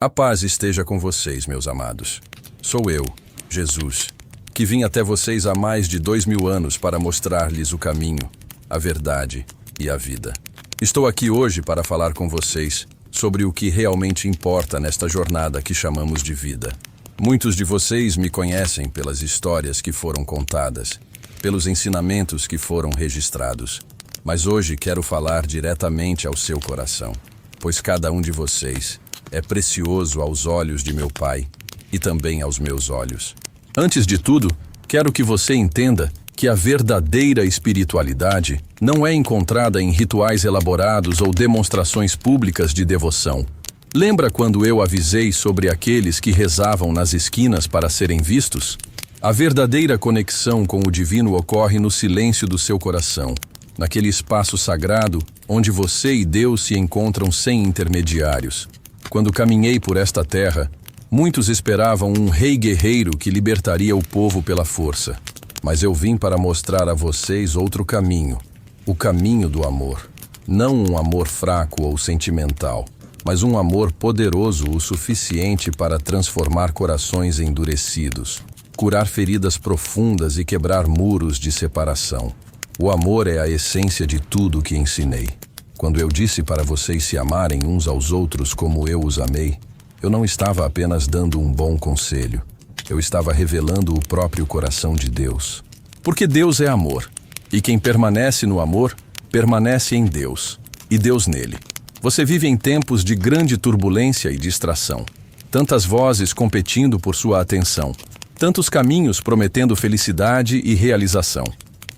A paz esteja com vocês, meus amados. Sou eu, Jesus, que vim até vocês há mais de 2000 anos para mostrar-lhes o caminho, a verdade e a vida. Estou aqui hoje para falar com vocês sobre o que realmente importa nesta jornada que chamamos de vida. Muitos de vocês me conhecem pelas histórias que foram contadas, pelos ensinamentos que foram registrados. Mas hoje quero falar diretamente ao seu coração, pois cada um de vocês é precioso aos olhos de meu Pai e também aos meus olhos. Antes de tudo, quero que você entenda que a verdadeira espiritualidade não é encontrada em rituais elaborados ou demonstrações públicas de devoção. Lembra quando eu avisei sobre aqueles que rezavam nas esquinas para serem vistos? A verdadeira conexão com o divino ocorre no silêncio do seu coração, naquele espaço sagrado onde você e Deus se encontram sem intermediários. Quando caminhei por esta terra, muitos esperavam um rei guerreiro que libertaria o povo pela força. Mas eu vim para mostrar a vocês outro caminho, o caminho do amor. Não um amor fraco ou sentimental, mas um amor poderoso o suficiente para transformar corações endurecidos, curar feridas profundas e quebrar muros de separação. O amor é a essência de tudo o que ensinei. Quando eu disse para vocês se amarem uns aos outros como eu os amei, eu não estava apenas dando um bom conselho. Eu estava revelando o próprio coração de Deus. Porque Deus é amor, e quem permanece no amor, permanece em Deus, e Deus nele. Você vive em tempos de grande turbulência e distração. Tantas vozes competindo por sua atenção. Tantos caminhos prometendo felicidade e realização.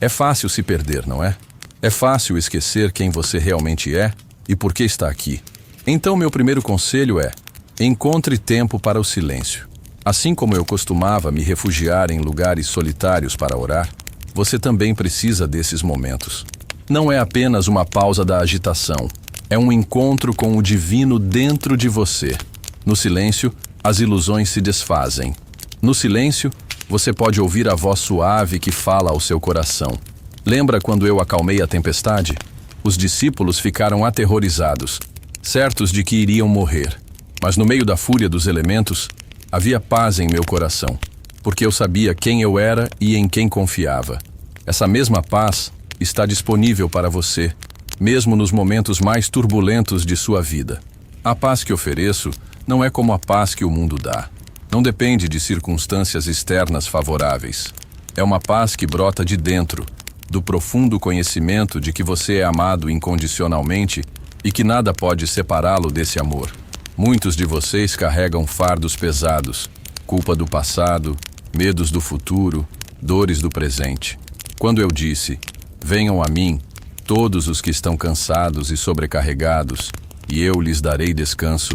É fácil se perder, não é? É fácil esquecer quem você realmente é e por que está aqui. Então, meu primeiro conselho é: encontre tempo para o silêncio. Assim como eu costumava me refugiar em lugares solitários para orar, você também precisa desses momentos. Não é apenas uma pausa da agitação, é um encontro com o divino dentro de você. No silêncio, as ilusões se desfazem. No silêncio, você pode ouvir a voz suave que fala ao seu coração. Lembra quando eu acalmei a tempestade? Os discípulos ficaram aterrorizados, certos de que iriam morrer. Mas no meio da fúria dos elementos, havia paz em meu coração, porque eu sabia quem eu era e em quem confiava. Essa mesma paz está disponível para você, mesmo nos momentos mais turbulentos de sua vida. A paz que ofereço não é como a paz que o mundo dá. Não depende de circunstâncias externas favoráveis. É uma paz que brota de dentro, do profundo conhecimento de que você é amado incondicionalmente e que nada pode separá-lo desse amor. Muitos de vocês carregam fardos pesados, culpa do passado, medos do futuro, dores do presente. Quando eu disse, venham a mim, todos os que estão cansados e sobrecarregados, e eu lhes darei descanso,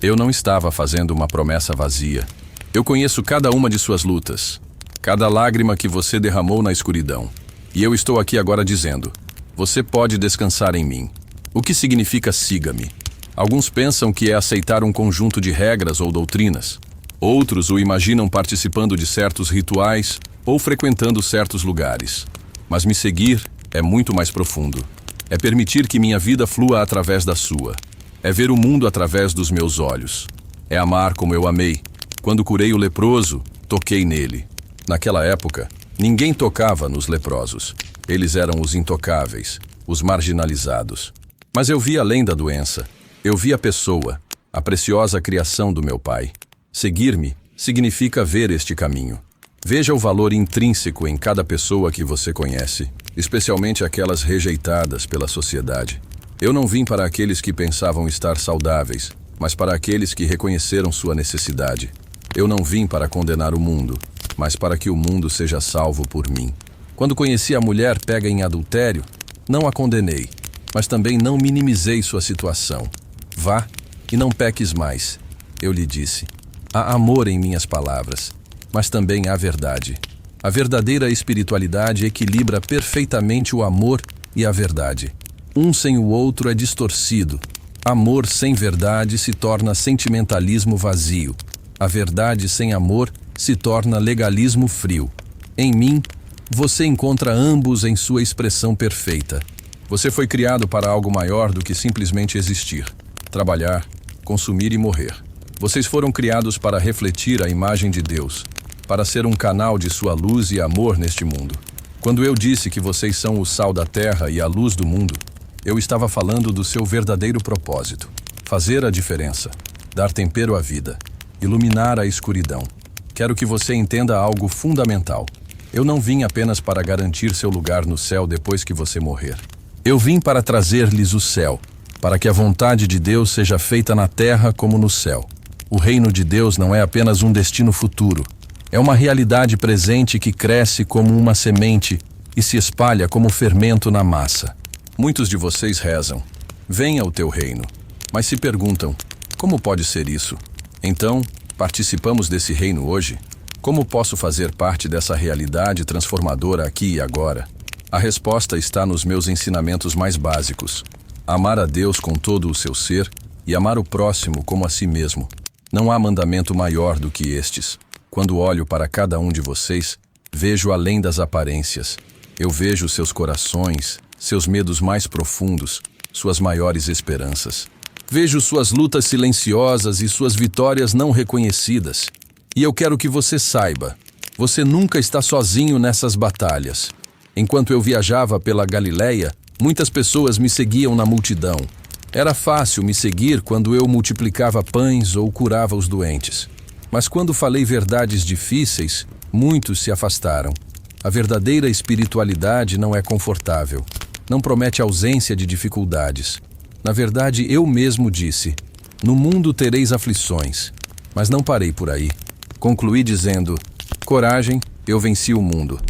eu não estava fazendo uma promessa vazia. Eu conheço cada uma de suas lutas, cada lágrima que você derramou na escuridão. E eu estou aqui agora dizendo, você pode descansar em mim. O que significa siga-me? Alguns pensam que é aceitar um conjunto de regras ou doutrinas. Outros o imaginam participando de certos rituais ou frequentando certos lugares. Mas me seguir é muito mais profundo. É permitir que minha vida flua através da sua. É ver o mundo através dos meus olhos. É amar como eu amei. Quando curei o leproso, toquei nele. Naquela época, ninguém tocava nos leprosos. Eles eram os intocáveis, os marginalizados. Mas eu vi além da doença. Eu vi a pessoa, a preciosa criação do meu Pai. Seguir-me significa ver este caminho. Veja o valor intrínseco em cada pessoa que você conhece, especialmente aquelas rejeitadas pela sociedade. Eu não vim para aqueles que pensavam estar saudáveis, mas para aqueles que reconheceram sua necessidade. Eu não vim para condenar o mundo, mas para que o mundo seja salvo por mim. Quando conheci a mulher pega em adultério, não a condenei, mas também não minimizei sua situação. Vá e não peques mais, eu lhe disse. Há amor em minhas palavras, mas também há verdade. A verdadeira espiritualidade equilibra perfeitamente o amor e a verdade. Um sem o outro é distorcido. Amor sem verdade se torna sentimentalismo vazio. A verdade sem amor se torna legalismo frio. Em mim, você encontra ambos em sua expressão perfeita. Você foi criado para algo maior do que simplesmente existir, trabalhar, consumir e morrer. Vocês foram criados para refletir a imagem de Deus, para ser um canal de sua luz e amor neste mundo. Quando eu disse que vocês são o sal da terra e a luz do mundo, eu estava falando do seu verdadeiro propósito: fazer a diferença, dar tempero à vida, iluminar a escuridão. Quero que você entenda algo fundamental. Eu não vim apenas para garantir seu lugar no céu depois que você morrer. Eu vim para trazer-lhes o céu, para que a vontade de Deus seja feita na terra como no céu. O reino de Deus não é apenas um destino futuro. É uma realidade presente que cresce como uma semente e se espalha como fermento na massa. Muitos de vocês rezam: venha o teu reino. Mas se perguntam: como pode ser isso? Então, participamos desse reino hoje? Como posso fazer parte dessa realidade transformadora aqui e agora? A resposta está nos meus ensinamentos mais básicos: amar a Deus com todo o seu ser e amar o próximo como a si mesmo. Não há mandamento maior do que estes. Quando olho para cada um de vocês, vejo além das aparências. Eu vejo seus corações, seus medos mais profundos, suas maiores esperanças. Vejo suas lutas silenciosas e suas vitórias não reconhecidas. E eu quero que você saiba, você nunca está sozinho nessas batalhas. Enquanto eu viajava pela Galileia, muitas pessoas me seguiam na multidão. Era fácil me seguir quando eu multiplicava pães ou curava os doentes. Mas quando falei verdades difíceis, muitos se afastaram. A verdadeira espiritualidade não é confortável. Não promete ausência de dificuldades. Na verdade, eu mesmo disse: no mundo tereis aflições. Mas não parei por aí. Concluí dizendo: coragem, eu venci o mundo.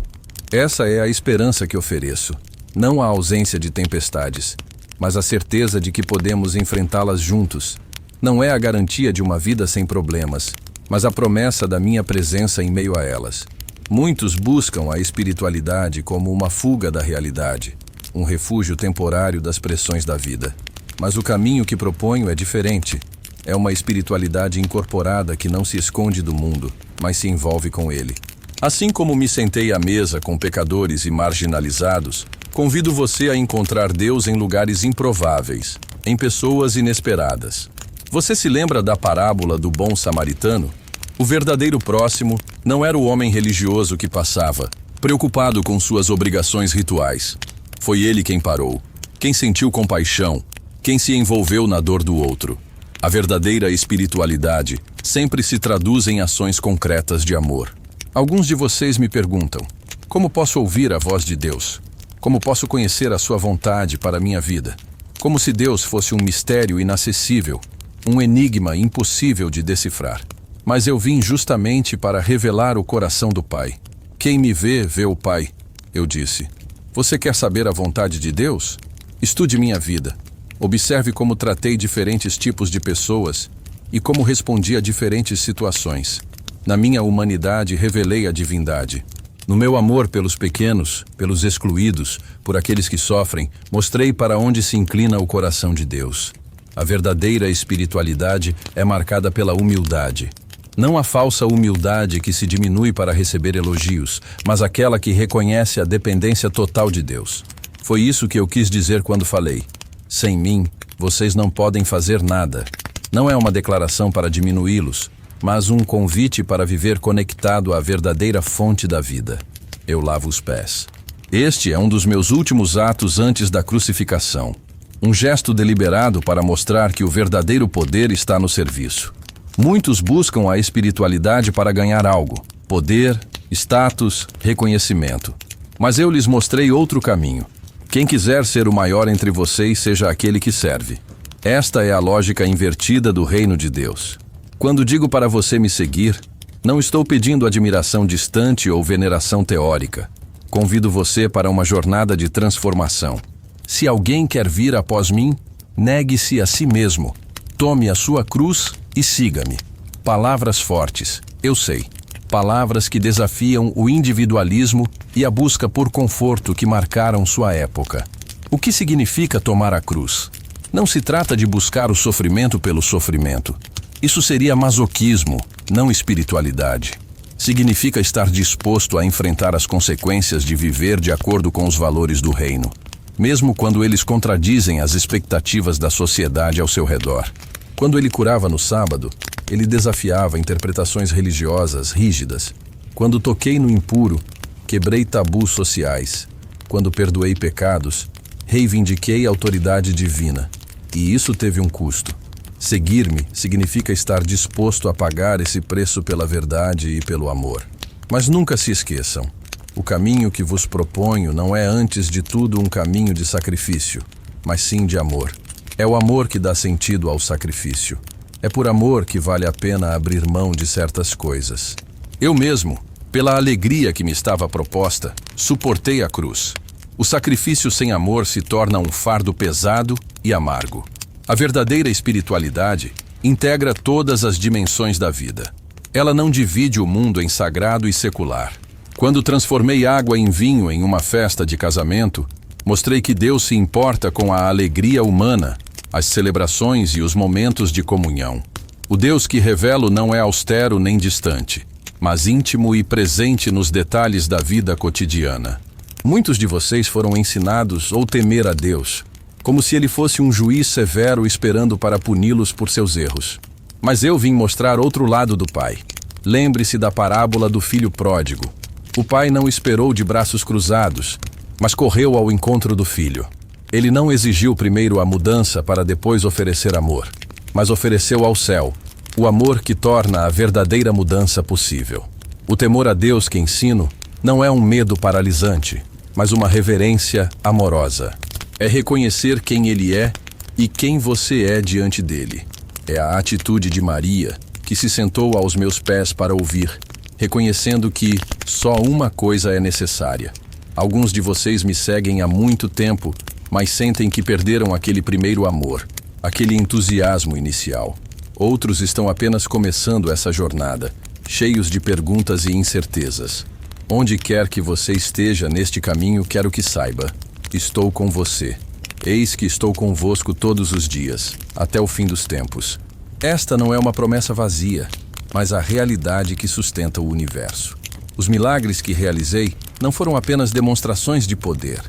Essa é a esperança que ofereço. Não a ausência de tempestades, mas a certeza de que podemos enfrentá-las juntos. Não é a garantia de uma vida sem problemas, mas a promessa da minha presença em meio a elas. Muitos buscam a espiritualidade como uma fuga da realidade, um refúgio temporário das pressões da vida. Mas o caminho que proponho é diferente. É uma espiritualidade incorporada que não se esconde do mundo, mas se envolve com ele. Assim como me sentei à mesa com pecadores e marginalizados, convido você a encontrar Deus em lugares improváveis, em pessoas inesperadas. Você se lembra da parábola do bom samaritano? O verdadeiro próximo não era o homem religioso que passava, preocupado com suas obrigações rituais. Foi ele quem parou, quem sentiu compaixão, quem se envolveu na dor do outro. A verdadeira espiritualidade sempre se traduz em ações concretas de amor. Alguns de vocês me perguntam: como posso ouvir a voz de Deus? Como posso conhecer a sua vontade para a minha vida? Como se Deus fosse um mistério inacessível, um enigma impossível de decifrar. Mas eu vim justamente para revelar o coração do Pai. Quem me vê, vê o Pai, eu disse. Você quer saber a vontade de Deus? Estude minha vida. Observe como tratei diferentes tipos de pessoas e como respondi a diferentes situações. Na minha humanidade, revelei a divindade. No meu amor pelos pequenos, pelos excluídos, por aqueles que sofrem, mostrei para onde se inclina o coração de Deus. A verdadeira espiritualidade é marcada pela humildade. Não a falsa humildade que se diminui para receber elogios, mas aquela que reconhece a dependência total de Deus. Foi isso que eu quis dizer quando falei: sem mim, vocês não podem fazer nada. Não é uma declaração para diminuí-los, mas um convite para viver conectado à verdadeira fonte da vida. Eu lavo os pés. Este é um dos meus últimos atos antes da crucificação. Um gesto deliberado para mostrar que o verdadeiro poder está no serviço. Muitos buscam a espiritualidade para ganhar algo: poder, status, reconhecimento. Mas eu lhes mostrei outro caminho. Quem quiser ser o maior entre vocês, seja aquele que serve. Esta é a lógica invertida do reino de Deus. Quando digo para você me seguir, não estou pedindo admiração distante ou veneração teórica. Convido você para uma jornada de transformação. Se alguém quer vir após mim, negue-se a si mesmo. Tome a sua cruz e siga-me. Palavras fortes, eu sei. Palavras que desafiam o individualismo e a busca por conforto que marcaram sua época. O que significa tomar a cruz? Não se trata de buscar o sofrimento pelo sofrimento. Isso seria masoquismo, não espiritualidade. Significa estar disposto a enfrentar as consequências de viver de acordo com os valores do reino, mesmo quando eles contradizem as expectativas da sociedade ao seu redor. Quando ele curava no sábado, Ele desafiava interpretações religiosas rígidas. Quando toquei no impuro, quebrei tabus sociais. Quando perdoei pecados, reivindiquei a autoridade divina. E isso teve um custo. Seguir-me significa estar disposto a pagar esse preço pela verdade e pelo amor. Mas nunca se esqueçam, o caminho que vos proponho não é antes de tudo um caminho de sacrifício, mas sim de amor. É o amor que dá sentido ao sacrifício. É por amor que vale a pena abrir mão de certas coisas. Eu mesmo, pela alegria que me estava proposta, suportei a cruz. O sacrifício sem amor se torna um fardo pesado e amargo. A verdadeira espiritualidade integra todas as dimensões da vida. Ela não divide o mundo em sagrado e secular. Quando transformei água em vinho em uma festa de casamento, mostrei que Deus se importa com a alegria humana, as celebrações e os momentos de comunhão. O Deus que revelo não é austero nem distante, mas íntimo e presente nos detalhes da vida cotidiana. Muitos de vocês foram ensinados ou temer a Deus, como se ele fosse um juiz severo esperando para puni-los por seus erros. Mas eu vim mostrar outro lado do Pai. Lembre-se da parábola do filho pródigo. O pai não esperou de braços cruzados, mas correu ao encontro do filho. Ele não exigiu primeiro a mudança para depois oferecer amor, mas ofereceu ao céu o amor que torna a verdadeira mudança possível. O temor a Deus que ensino não é um medo paralisante, mas uma reverência amorosa. É reconhecer quem Ele é e quem você é diante dele. É a atitude de Maria, que se sentou aos meus pés para ouvir, reconhecendo que só uma coisa é necessária. Alguns de vocês me seguem há muito tempo, mas sentem que perderam aquele primeiro amor, aquele entusiasmo inicial. Outros estão apenas começando essa jornada, cheios de perguntas e incertezas. Onde quer que você esteja neste caminho, quero que saiba: estou com você. Eis que estou convosco todos os dias, até o fim dos tempos. Esta não é uma promessa vazia, mas a realidade que sustenta o universo. Os milagres que realizei não foram apenas demonstrações de poder,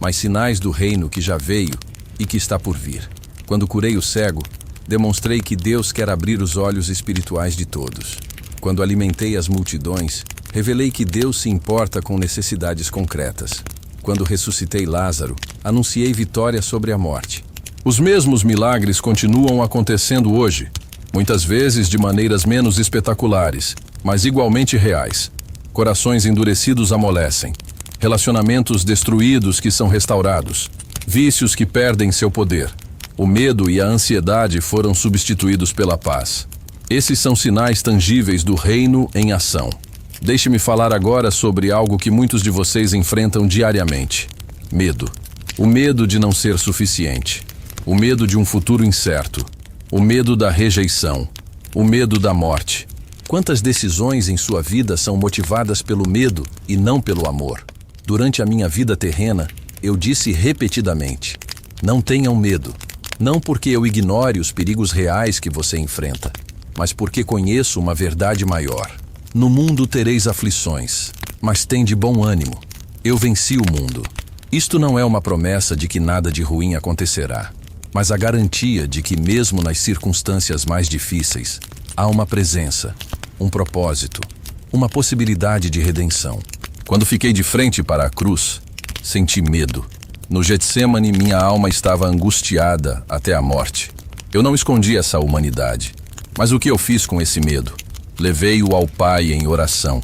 mas sinais do reino que já veio e que está por vir. Quando curei o cego, demonstrei que Deus quer abrir os olhos espirituais de todos. Quando alimentei as multidões, revelei que Deus se importa com necessidades concretas. Quando ressuscitei Lázaro, anunciei vitória sobre a morte. Os mesmos milagres continuam acontecendo hoje, muitas vezes de maneiras menos espetaculares, mas igualmente reais. Corações endurecidos amolecem, relacionamentos destruídos que são restaurados, vícios que perdem seu poder. O medo e a ansiedade foram substituídos pela paz. Esses são sinais tangíveis do reino em ação. Deixe-me falar agora sobre algo que muitos de vocês enfrentam diariamente: medo. O medo de não ser suficiente. O medo de um futuro incerto. O medo da rejeição. O medo da morte. Quantas decisões em sua vida são motivadas pelo medo e não pelo amor? Durante a minha vida terrena, eu disse repetidamente: não tenham medo. Não porque eu ignore os perigos reais que você enfrenta, mas porque conheço uma verdade maior. No mundo tereis aflições, mas tende bom ânimo. Eu venci o mundo. Isto não é uma promessa de que nada de ruim acontecerá, mas a garantia de que mesmo nas circunstâncias mais difíceis, há uma presença, um propósito, uma possibilidade de redenção. Quando fiquei de frente para a cruz, senti medo. No Getsêmani, minha alma estava angustiada até a morte. Eu não escondi essa humanidade. Mas o que eu fiz com esse medo? Levei-o ao Pai em oração.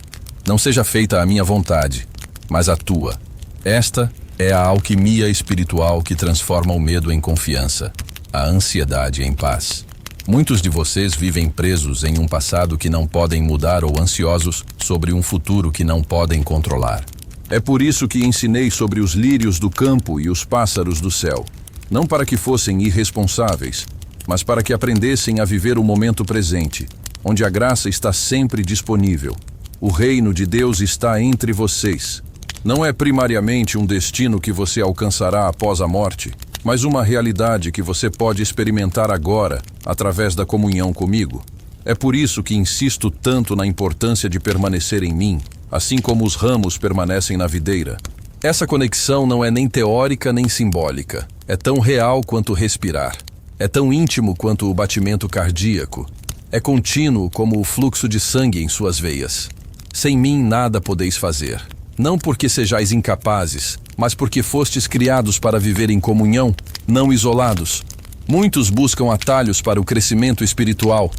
Não seja feita a minha vontade, mas a tua. Esta é a alquimia espiritual que transforma o medo em confiança, a ansiedade em paz. Muitos de vocês vivem presos em um passado que não podem mudar ou ansiosos sobre um futuro que não podem controlar. É por isso que ensinei sobre os lírios do campo e os pássaros do céu. Não para que fossem irresponsáveis, mas para que aprendessem a viver o momento presente, onde a graça está sempre disponível. O reino de Deus está entre vocês. Não é primariamente um destino que você alcançará após a morte, mas uma realidade que você pode experimentar agora, através da comunhão comigo. É por isso que insisto tanto na importância de permanecer em mim, assim como os ramos permanecem na videira. Essa conexão não é nem teórica nem simbólica. É tão real quanto respirar. É tão íntimo quanto o batimento cardíaco. É contínuo como o fluxo de sangue em suas veias. Sem mim nada podeis fazer. Não porque sejais incapazes, mas porque fostes criados para viver em comunhão, não isolados. Muitos buscam atalhos para o crescimento espiritual,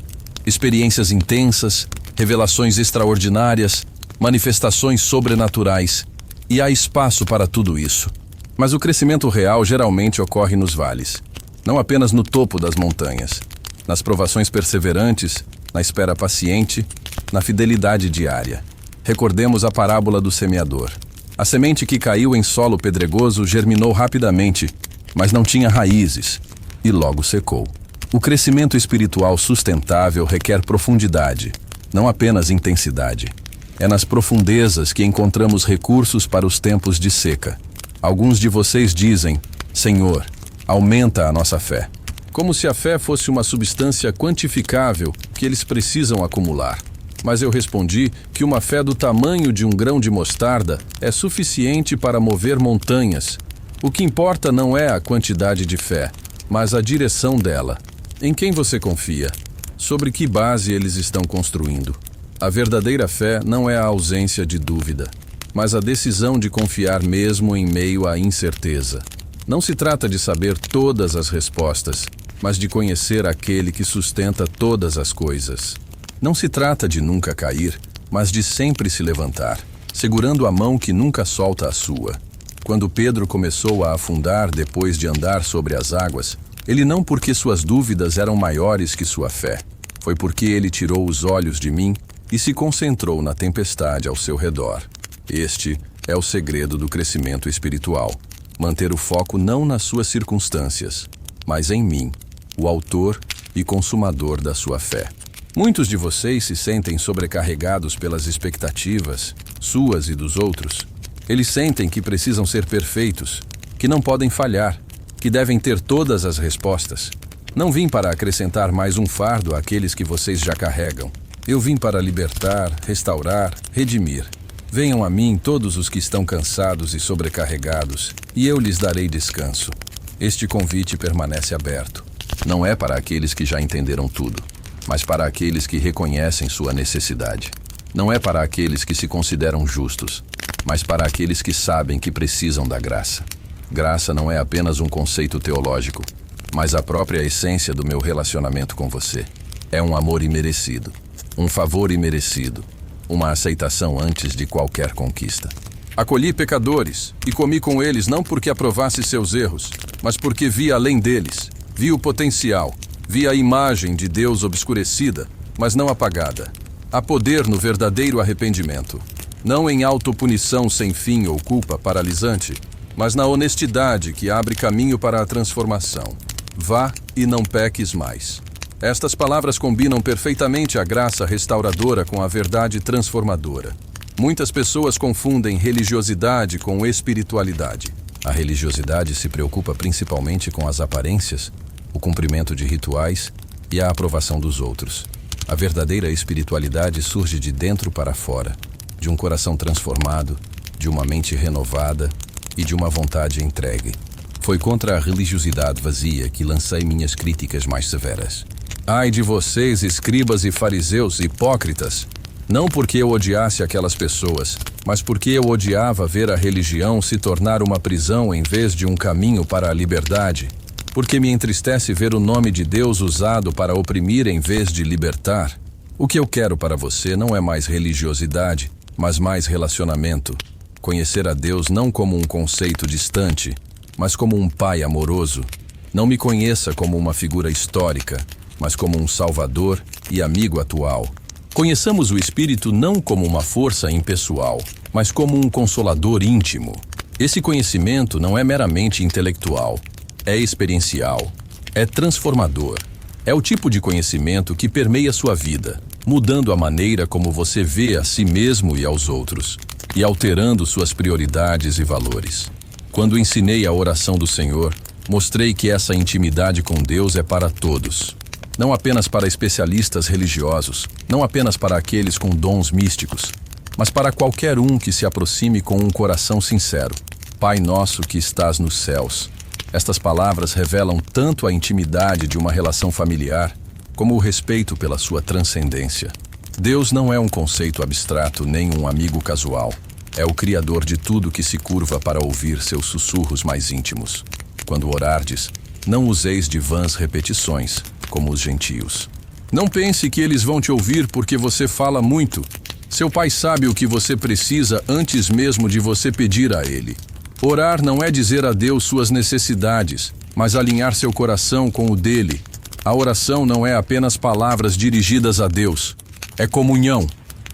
experiências intensas, revelações extraordinárias, manifestações sobrenaturais. E há espaço para tudo isso. Mas o crescimento real geralmente ocorre nos vales, não apenas no topo das montanhas, nas provações perseverantes, na espera paciente, na fidelidade diária. Recordemos a parábola do semeador. A semente que caiu em solo pedregoso germinou rapidamente, mas não tinha raízes, e logo secou. O crescimento espiritual sustentável requer profundidade, não apenas intensidade. É nas profundezas que encontramos recursos para os tempos de seca. Alguns de vocês dizem: Senhor, aumenta a nossa fé. Como se a fé fosse uma substância quantificável que eles precisam acumular. Mas eu respondi que uma fé do tamanho de um grão de mostarda é suficiente para mover montanhas. O que importa não é a quantidade de fé, mas a direção dela. Em quem você confia? Sobre que base eles estão construindo? A verdadeira fé não é a ausência de dúvida, mas a decisão de confiar mesmo em meio à incerteza. Não se trata de saber todas as respostas, mas de conhecer aquele que sustenta todas as coisas. Não se trata de nunca cair, mas de sempre se levantar, segurando a mão que nunca solta a sua. Quando Pedro começou a afundar depois de andar sobre as águas, ele não porque suas dúvidas eram maiores que sua fé. Foi porque ele tirou os olhos de mim e se concentrou na tempestade ao seu redor. Este é o segredo do crescimento espiritual. Manter o foco não nas suas circunstâncias, mas em mim, o autor e consumador da sua fé. Muitos de vocês se sentem sobrecarregados pelas expectativas, suas e dos outros. Eles sentem que precisam ser perfeitos, que não podem falhar, que devem ter todas as respostas. Não vim para acrescentar mais um fardo àqueles que vocês já carregam. Eu vim para libertar, restaurar, redimir. Venham a mim todos os que estão cansados e sobrecarregados, e eu lhes darei descanso. Este convite permanece aberto. Não é para aqueles que já entenderam tudo, mas para aqueles que reconhecem sua necessidade. Não é para aqueles que se consideram justos, mas para aqueles que sabem que precisam da graça. Graça não é apenas um conceito teológico, mas a própria essência do meu relacionamento com você. É um amor imerecido, um favor imerecido, uma aceitação antes de qualquer conquista. Acolhi pecadores e comi com eles não porque aprovasse seus erros, mas porque vi além deles, vi o potencial, vi a imagem de Deus obscurecida, mas não apagada. Há poder no verdadeiro arrependimento, não em autopunição sem fim ou culpa paralisante, mas na honestidade que abre caminho para a transformação. Vá e não peques mais. Estas palavras combinam perfeitamente a graça restauradora com a verdade transformadora. Muitas pessoas confundem religiosidade com espiritualidade. A religiosidade se preocupa principalmente com as aparências, o cumprimento de rituais e a aprovação dos outros. A verdadeira espiritualidade surge de dentro para fora, de um coração transformado, de uma mente renovada e de uma vontade entregue. Foi contra a religiosidade vazia que lancei minhas críticas mais severas. Ai de vocês, escribas e fariseus hipócritas! Não porque eu odiasse aquelas pessoas, mas porque eu odiava ver a religião se tornar uma prisão em vez de um caminho para a liberdade. Porque me entristece ver o nome de Deus usado para oprimir em vez de libertar. O que eu quero para você não é mais religiosidade, mas mais relacionamento. Conhecer a Deus não como um conceito distante, mas como um pai amoroso. Não me conheça como uma figura histórica, mas como um salvador e amigo atual. Conheçamos o Espírito não como uma força impessoal, mas como um consolador íntimo. Esse conhecimento não é meramente intelectual, é experiencial, é transformador. É o tipo de conhecimento que permeia sua vida, mudando a maneira como você vê a si mesmo e aos outros, e alterando suas prioridades e valores. Quando ensinei a oração do Senhor, mostrei que essa intimidade com Deus é para todos. Não apenas para especialistas religiosos, não apenas para aqueles com dons místicos, mas para qualquer um que se aproxime com um coração sincero. Pai nosso que estás nos céus. Estas palavras revelam tanto a intimidade de uma relação familiar, como o respeito pela sua transcendência. Deus não é um conceito abstrato nem um amigo casual. É o Criador de tudo que se curva para ouvir seus sussurros mais íntimos. Quando orardes, não useis de vãs repetições, como os gentios. Não pense que eles vão te ouvir porque você fala muito. Seu Pai sabe o que você precisa antes mesmo de você pedir a Ele. Orar não é dizer a Deus suas necessidades, mas alinhar seu coração com o dele. A oração não é apenas palavras dirigidas a Deus. É comunhão,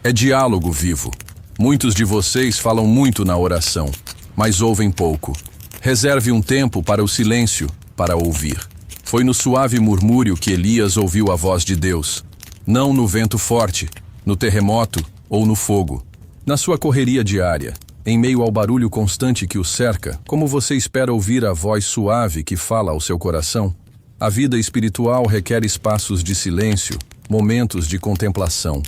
é diálogo vivo. Muitos de vocês falam muito na oração, mas ouvem pouco. Reserve um tempo para o silêncio, para ouvir. Foi no suave murmúrio que Elias ouviu a voz de Deus. Não no vento forte, no terremoto ou no fogo. Na sua correria diária, em meio ao barulho constante que o cerca, como você espera ouvir a voz suave que fala ao seu coração? A vida espiritual requer espaços de silêncio, momentos de contemplação.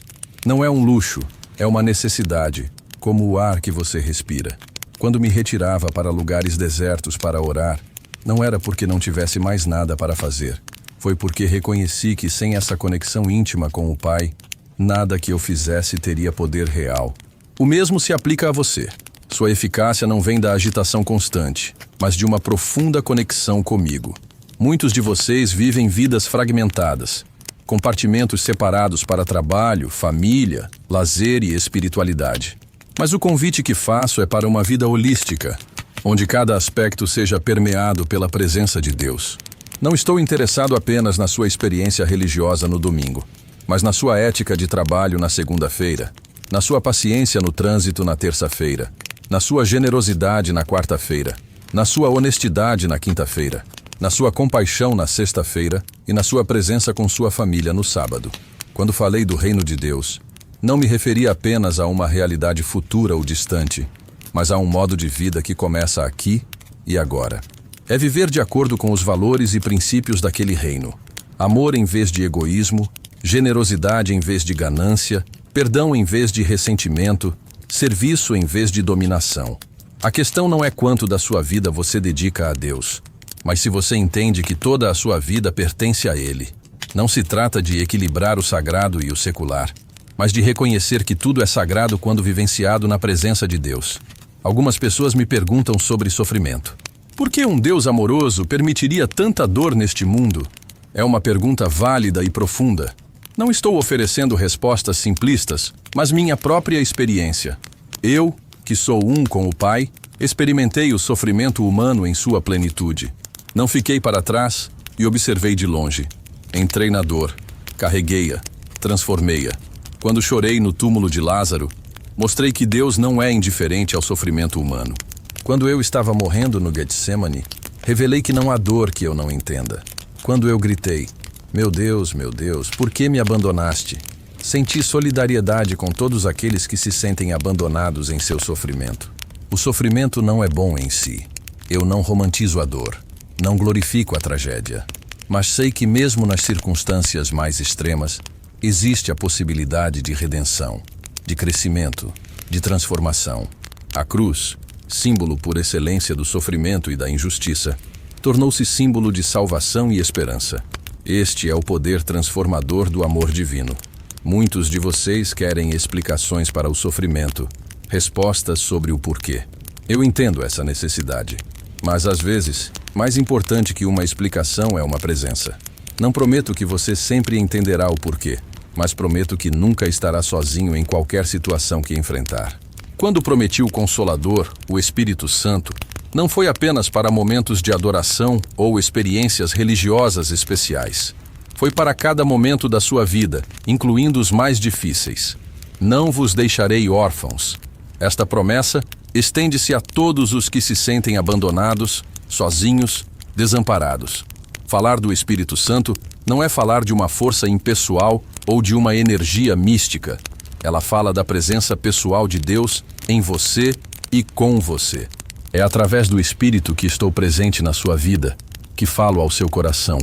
Não é um luxo, é uma necessidade, como o ar que você respira. Quando me retirava para lugares desertos para orar, não era porque não tivesse mais nada para fazer. Foi porque reconheci que sem essa conexão íntima com o Pai, nada que eu fizesse teria poder real. O mesmo se aplica a você. Sua eficácia não vem da agitação constante, mas de uma profunda conexão comigo. Muitos de vocês vivem vidas fragmentadas, compartimentos separados para trabalho, família, lazer e espiritualidade. Mas o convite que faço é para uma vida holística, onde cada aspecto seja permeado pela presença de Deus. Não estou interessado apenas na sua experiência religiosa no domingo, mas na sua ética de trabalho na segunda-feira, na sua paciência no trânsito na terça-feira, na sua generosidade na quarta-feira, na sua honestidade na quinta-feira, na sua compaixão na sexta-feira e na sua presença com sua família no sábado. Quando falei do reino de Deus, não me referi apenas a uma realidade futura ou distante, mas a um modo de vida que começa aqui e agora. É viver de acordo com os valores e princípios daquele reino. Amor em vez de egoísmo, generosidade em vez de ganância, perdão em vez de ressentimento, serviço em vez de dominação. A questão não é quanto da sua vida você dedica a Deus, mas se você entende que toda a sua vida pertence a Ele. Não se trata de equilibrar o sagrado e o secular, mas de reconhecer que tudo é sagrado quando vivenciado na presença de Deus. Algumas pessoas me perguntam sobre sofrimento. Por que um Deus amoroso permitiria tanta dor neste mundo? É uma pergunta válida e profunda. Não estou oferecendo respostas simplistas, mas minha própria experiência. Eu, que sou um com o Pai, experimentei o sofrimento humano em sua plenitude. Não fiquei para trás e observei de longe. Entrei na dor, carreguei-a, transformei-a. Quando chorei no túmulo de Lázaro, mostrei que Deus não é indiferente ao sofrimento humano. Quando eu estava morrendo no Getsemane, revelei que não há dor que eu não entenda. Quando eu gritei, meu Deus, por que me abandonaste? Senti solidariedade com todos aqueles que se sentem abandonados em seu sofrimento. O sofrimento não é bom em si. Eu não romantizo a dor, não glorifico a tragédia. Mas sei que mesmo nas circunstâncias mais extremas, existe a possibilidade de redenção, de crescimento, de transformação. A cruz, símbolo por excelência do sofrimento e da injustiça, tornou-se símbolo de salvação e esperança. Este é o poder transformador do amor divino. Muitos de vocês querem explicações para o sofrimento, respostas sobre o porquê. Eu entendo essa necessidade, mas às vezes, mais importante que uma explicação é uma presença. Não prometo que você sempre entenderá o porquê, mas prometo que nunca estará sozinho em qualquer situação que enfrentar. Quando prometi o Consolador, o Espírito Santo, não foi apenas para momentos de adoração ou experiências religiosas especiais. Foi para cada momento da sua vida, incluindo os mais difíceis. Não vos deixarei órfãos. Esta promessa estende-se a todos os que se sentem abandonados, sozinhos, desamparados. Falar do Espírito Santo não é falar de uma força impessoal ou de uma energia mística. Ela fala da presença pessoal de Deus em você e com você. É através do Espírito que estou presente na sua vida, que falo ao seu coração,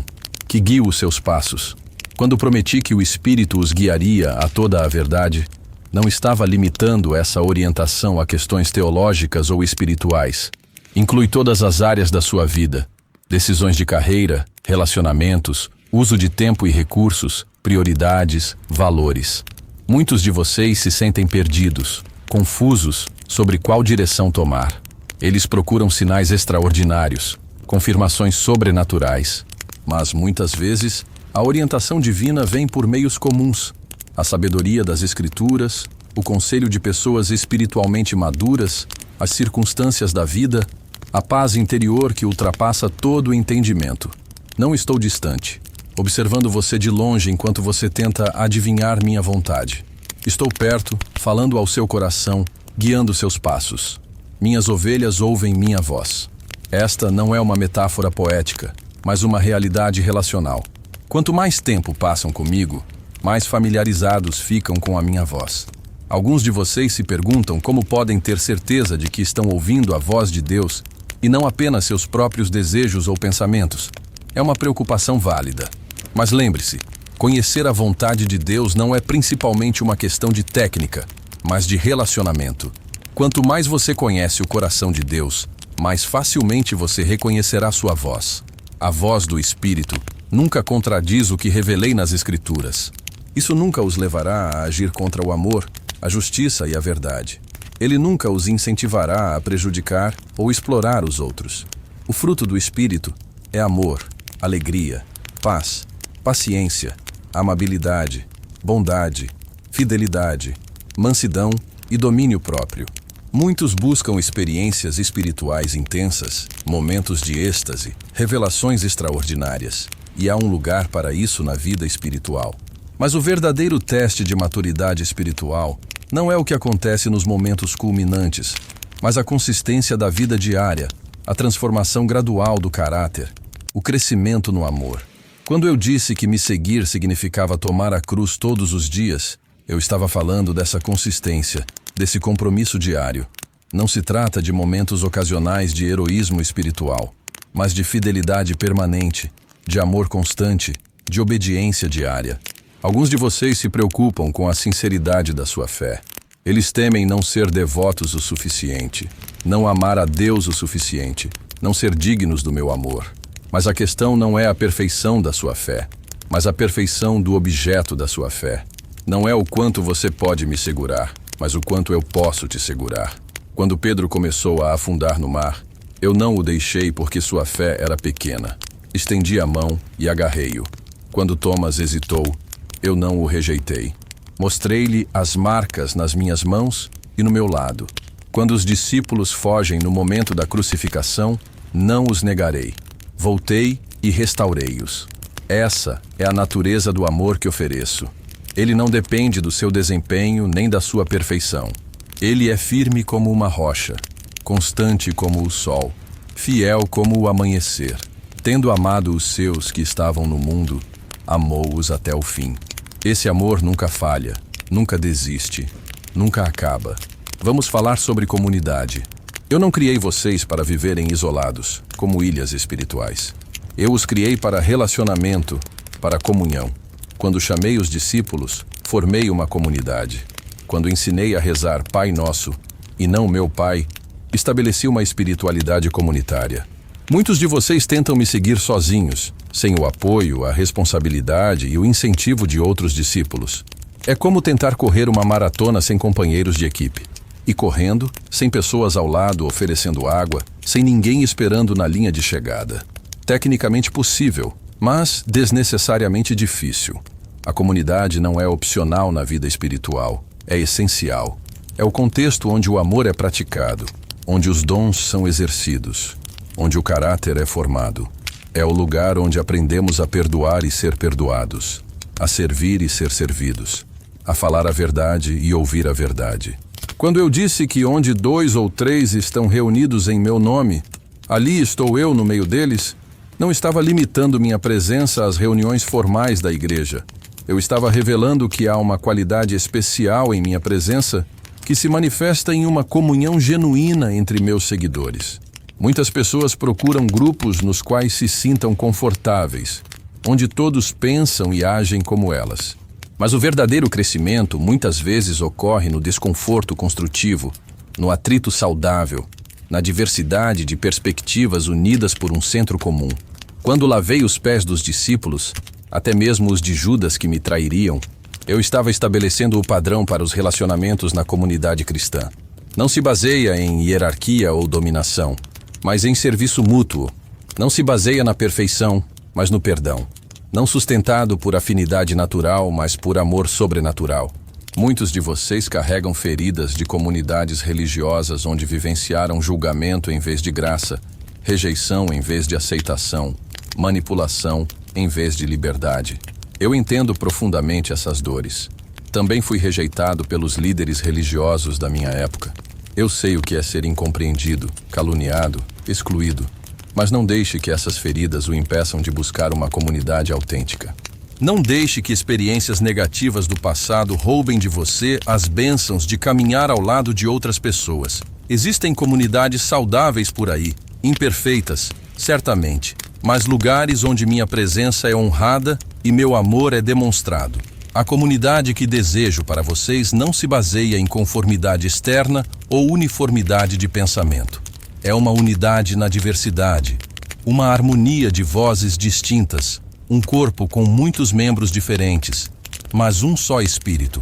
que guio os seus passos. Quando prometi que o Espírito os guiaria a toda a verdade, não estava limitando essa orientação a questões teológicas ou espirituais. Inclui todas as áreas da sua vida, decisões de carreira, relacionamentos, Uso de tempo e recursos, prioridades, valores. Muitos de vocês se sentem perdidos, confusos sobre qual direção tomar. Eles procuram sinais extraordinários, confirmações sobrenaturais. Mas muitas vezes, a orientação divina vem por meios comuns. A sabedoria das Escrituras, o conselho de pessoas espiritualmente maduras, as circunstâncias da vida, a paz interior que ultrapassa todo o entendimento. Não estou distante, observando você de longe enquanto você tenta adivinhar minha vontade. Estou perto, falando ao seu coração, guiando seus passos. Minhas ovelhas ouvem minha voz. Esta não é uma metáfora poética, mas uma realidade relacional. Quanto mais tempo passam comigo, mais familiarizados ficam com a minha voz. Alguns de vocês se perguntam como podem ter certeza de que estão ouvindo a voz de Deus e não apenas seus próprios desejos ou pensamentos. É uma preocupação válida. Mas lembre-se, conhecer a vontade de Deus não é principalmente uma questão de técnica, mas de relacionamento. Quanto mais você conhece o coração de Deus, mais facilmente você reconhecerá sua voz. A voz do Espírito nunca contradiz o que revelei nas Escrituras. Isso nunca os levará a agir contra o amor, a justiça e a verdade. Ele nunca os incentivará a prejudicar ou explorar os outros. O fruto do Espírito é amor, alegria, paz, paciência, amabilidade, bondade, fidelidade, mansidão e domínio próprio. Muitos buscam experiências espirituais intensas, momentos de êxtase, revelações extraordinárias, e há um lugar para isso na vida espiritual. Mas o verdadeiro teste de maturidade espiritual não é o que acontece nos momentos culminantes, mas a consistência da vida diária, a transformação gradual do caráter, o crescimento no amor. Quando eu disse que me seguir significava tomar a cruz todos os dias, eu estava falando dessa consistência, desse compromisso diário. Não se trata de momentos ocasionais de heroísmo espiritual, mas de fidelidade permanente, de amor constante, de obediência diária. Alguns de vocês se preocupam com a sinceridade da sua fé. Eles temem não ser devotos o suficiente, não amar a Deus o suficiente, não ser dignos do meu amor. Mas a questão não é a perfeição da sua fé, mas a perfeição do objeto da sua fé. Não é o quanto você pode me segurar, mas o quanto eu posso te segurar. Quando Pedro começou a afundar no mar, eu não o deixei porque sua fé era pequena. Estendi a mão e agarrei-o. Quando Thomas hesitou, eu não o rejeitei. Mostrei-lhe as marcas nas minhas mãos e no meu lado. Quando os discípulos fogem no momento da crucificação, não os negarei. Voltei e restaurei-os. Essa é a natureza do amor que ofereço. Ele não depende do seu desempenho nem da sua perfeição. Ele é firme como uma rocha, constante como o sol, fiel como o amanhecer. Tendo amado os seus que estavam no mundo, amou-os até o fim. Esse amor nunca falha, nunca desiste, nunca acaba. Vamos falar sobre comunidade. Eu não criei vocês para viverem isolados, como ilhas espirituais. Eu os criei para relacionamento, para comunhão. Quando chamei os discípulos, formei uma comunidade. Quando ensinei a rezar Pai Nosso, e não meu Pai, estabeleci uma espiritualidade comunitária. Muitos de vocês tentam me seguir sozinhos, sem o apoio, a responsabilidade e o incentivo de outros discípulos. É como tentar correr uma maratona sem companheiros de equipe. E correndo, sem pessoas ao lado oferecendo água, sem ninguém esperando na linha de chegada. Tecnicamente possível, mas desnecessariamente difícil. A comunidade não é opcional na vida espiritual, é essencial. É o contexto onde o amor é praticado, onde os dons são exercidos, onde o caráter é formado. É o lugar onde aprendemos a perdoar e ser perdoados, a servir e ser servidos, a falar a verdade e ouvir a verdade. Quando eu disse que onde 2 ou 3 estão reunidos em meu nome, ali estou eu no meio deles, não estava limitando minha presença às reuniões formais da igreja. Eu estava revelando que há uma qualidade especial em minha presença que se manifesta em uma comunhão genuína entre meus seguidores. Muitas pessoas procuram grupos nos quais se sintam confortáveis, onde todos pensam e agem como elas. Mas o verdadeiro crescimento muitas vezes ocorre no desconforto construtivo, no atrito saudável, na diversidade de perspectivas unidas por um centro comum. Quando lavei os pés dos discípulos, até mesmo os de Judas que me trairiam. Eu estava estabelecendo o padrão para os relacionamentos na comunidade cristã. Não se baseia em hierarquia ou dominação, mas em serviço mútuo. Não se baseia na perfeição, mas no perdão. Não sustentado por afinidade natural, mas por amor sobrenatural. Muitos de vocês carregam feridas de comunidades religiosas onde vivenciaram julgamento em vez de graça, rejeição em vez de aceitação, manipulação em vez de liberdade. Eu entendo profundamente essas dores. Também fui rejeitado pelos líderes religiosos da minha época. Eu sei o que é ser incompreendido, caluniado, excluído. Mas não deixe que essas feridas o impeçam de buscar uma comunidade autêntica. Não deixe que experiências negativas do passado roubem de você as bênçãos de caminhar ao lado de outras pessoas. Existem comunidades saudáveis por aí, imperfeitas, certamente, mas lugares onde minha presença é honrada e meu amor é demonstrado. A comunidade que desejo para vocês não se baseia em conformidade externa ou uniformidade de pensamento. É uma unidade na diversidade, uma harmonia de vozes distintas, um corpo com muitos membros diferentes, mas um só espírito.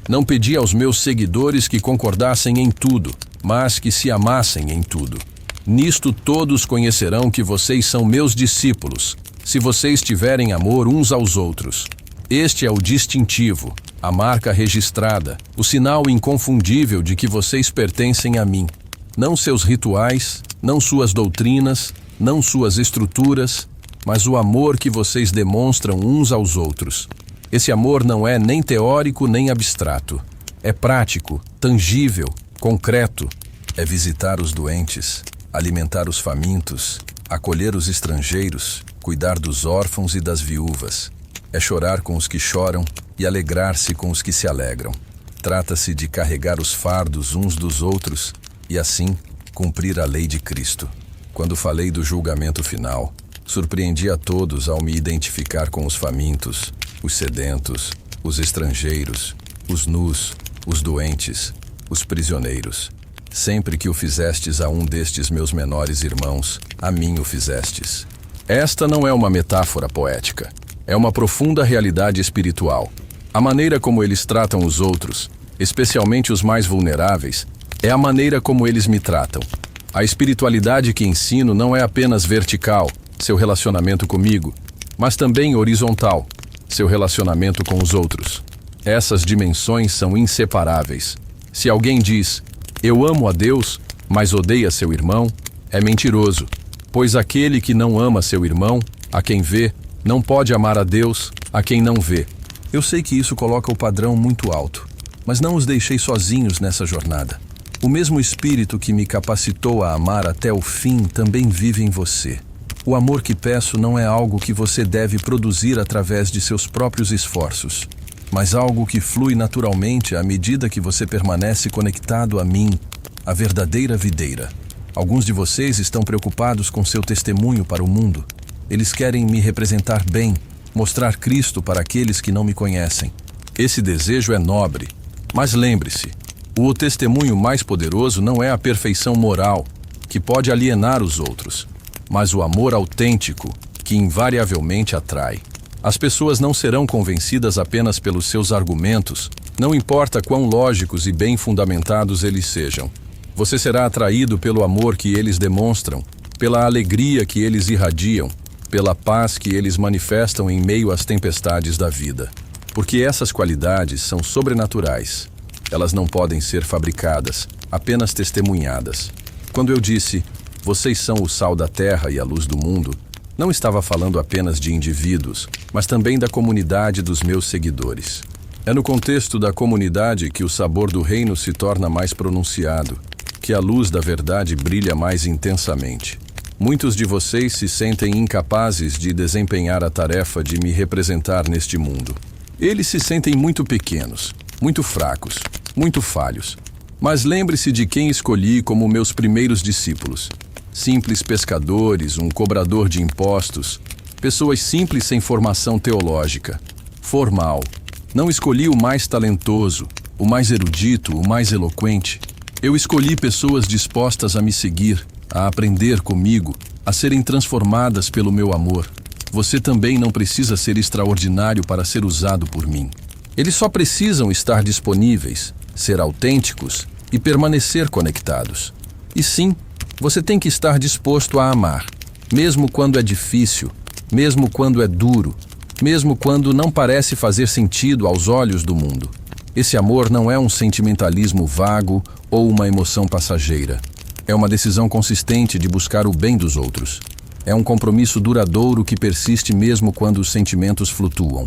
Não pedi aos meus seguidores que concordassem em tudo, mas que se amassem em tudo. Nisto todos conhecerão que vocês são meus discípulos, se vocês tiverem amor uns aos outros. Este é o distintivo, a marca registrada, o sinal inconfundível de que vocês pertencem a mim. Não seus rituais, não suas doutrinas, não suas estruturas, mas o amor que vocês demonstram uns aos outros. Esse amor não é nem teórico nem abstrato. É prático, tangível, concreto. É visitar os doentes, alimentar os famintos, acolher os estrangeiros, cuidar dos órfãos e das viúvas. É chorar com os que choram e alegrar-se com os que se alegram. Trata-se de carregar os fardos uns dos outros e, assim, cumprir a lei de Cristo. Quando falei do julgamento final, surpreendi a todos ao me identificar com os famintos, os sedentos, os estrangeiros, os nus, os doentes, os prisioneiros. Sempre que o fizestes a um destes meus menores irmãos, a mim o fizestes. Esta não é uma metáfora poética. É uma profunda realidade espiritual. A maneira como eles tratam os outros, especialmente os mais vulneráveis, é a maneira como eles me tratam. A espiritualidade que ensino não é apenas vertical, seu relacionamento comigo, mas também horizontal, seu relacionamento com os outros. Essas dimensões são inseparáveis. Se alguém diz, eu amo a Deus, mas odeia seu irmão, é mentiroso, pois aquele que não ama seu irmão, a quem vê, não pode amar a Deus, a quem não vê. Eu sei que isso coloca o padrão muito alto, mas não os deixei sozinhos nessa jornada. O mesmo Espírito que me capacitou a amar até o fim também vive em você. O amor que peço não é algo que você deve produzir através de seus próprios esforços, mas algo que flui naturalmente à medida que você permanece conectado a mim, a verdadeira videira. Alguns de vocês estão preocupados com seu testemunho para o mundo. Eles querem me representar bem, mostrar Cristo para aqueles que não me conhecem. Esse desejo é nobre, mas lembre-se, o testemunho mais poderoso não é a perfeição moral, que pode alienar os outros, mas o amor autêntico, que invariavelmente atrai. As pessoas não serão convencidas apenas pelos seus argumentos, não importa quão lógicos e bem fundamentados eles sejam. Você será atraído pelo amor que eles demonstram, pela alegria que eles irradiam, pela paz que eles manifestam em meio às tempestades da vida. Porque essas qualidades são sobrenaturais. Elas não podem ser fabricadas, apenas testemunhadas. Quando eu disse, vocês são o sal da terra e a luz do mundo, não estava falando apenas de indivíduos, mas também da comunidade dos meus seguidores. É no contexto da comunidade que o sabor do reino se torna mais pronunciado, que a luz da verdade brilha mais intensamente. Muitos de vocês se sentem incapazes de desempenhar a tarefa de me representar neste mundo. Eles se sentem muito pequenos, muito fracos, muito falhos. Mas lembre-se de quem escolhi como meus primeiros discípulos. Simples pescadores, um cobrador de impostos, pessoas simples sem formação teológica. Formal. Não escolhi o mais talentoso, o mais erudito, o mais eloquente. Eu escolhi pessoas dispostas a me seguir, a aprender comigo, a serem transformadas pelo meu amor. Você também não precisa ser extraordinário para ser usado por mim. Eles só precisam estar disponíveis, ser autênticos e permanecer conectados. E sim, você tem que estar disposto a amar, mesmo quando é difícil, mesmo quando é duro, mesmo quando não parece fazer sentido aos olhos do mundo. Esse amor não é um sentimentalismo vago ou uma emoção passageira. É uma decisão consistente de buscar o bem dos outros. É um compromisso duradouro que persiste mesmo quando os sentimentos flutuam.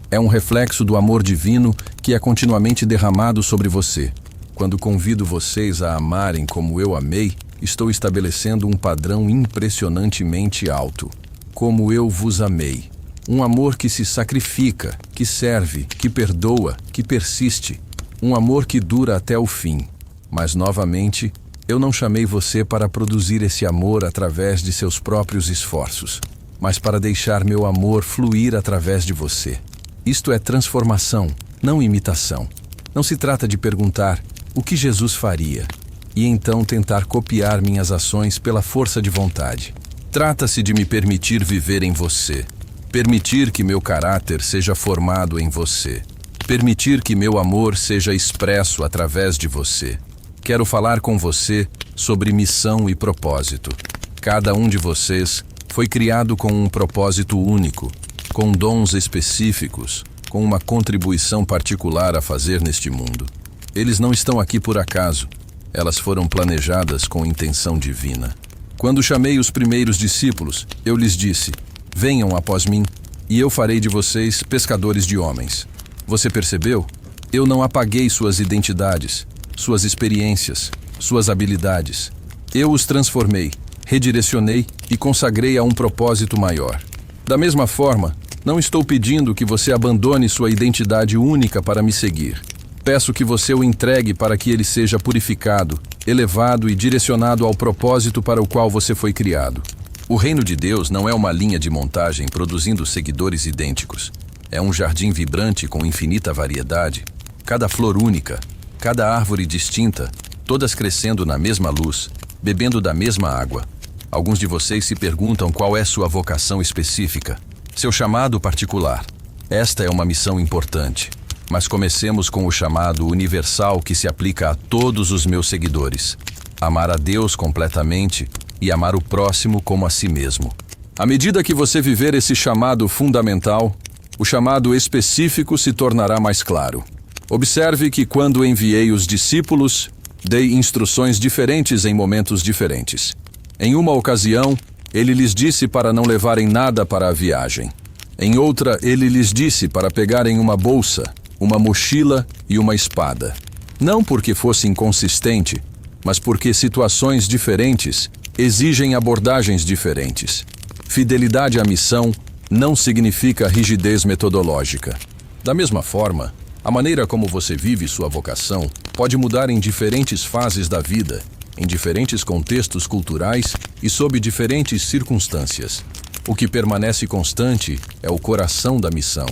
É um reflexo do amor divino que é continuamente derramado sobre você. Quando convido vocês a amarem como eu amei, estou estabelecendo um padrão impressionantemente alto. Como eu vos amei. Um amor que se sacrifica, que serve, que perdoa, que persiste. Um amor que dura até o fim. Mas, novamente, eu não chamei você para produzir esse amor através de seus próprios esforços, mas para deixar meu amor fluir através de você. Isto é transformação, não imitação. Não se trata de perguntar o que Jesus faria e então tentar copiar minhas ações pela força de vontade. Trata-se de me permitir viver em você, permitir que meu caráter seja formado em você, permitir que meu amor seja expresso através de você. Quero falar com você sobre missão e propósito. Cada um de vocês foi criado com um propósito único, com dons específicos, com uma contribuição particular a fazer neste mundo. Eles não estão aqui por acaso. Elas foram planejadas com intenção divina. Quando chamei os primeiros discípulos, eu lhes disse: venham após mim, e eu farei de vocês pescadores de homens. Você percebeu? Eu não apaguei suas identidades, suas experiências, suas habilidades. Eu os transformei, redirecionei e consagrei a um propósito maior. Da mesma forma, não estou pedindo que você abandone sua identidade única para me seguir. Peço que você o entregue para que ele seja purificado, elevado e direcionado ao propósito para o qual você foi criado. O reino de Deus não é uma linha de montagem produzindo seguidores idênticos. É um jardim vibrante com infinita variedade, cada flor única, cada árvore distinta, todas crescendo na mesma luz, bebendo da mesma água. Alguns de vocês se perguntam qual é sua vocação específica, seu chamado particular. Esta é uma missão importante, mas comecemos com o chamado universal que se aplica a todos os meus seguidores: amar a Deus completamente e amar o próximo como a si mesmo. À medida que você viver esse chamado fundamental, o chamado específico se tornará mais claro. Observe que quando enviei os discípulos, dei instruções diferentes em momentos diferentes. Em uma ocasião, ele lhes disse para não levarem nada para a viagem. Em outra, ele lhes disse para pegarem uma bolsa, uma mochila e uma espada. Não porque fosse inconsistente, mas porque situações diferentes exigem abordagens diferentes. Fidelidade à missão não significa rigidez metodológica. Da mesma forma, a maneira como você vive sua vocação pode mudar em diferentes fases da vida, em diferentes contextos culturais e sob diferentes circunstâncias. O que permanece constante é o coração da missão: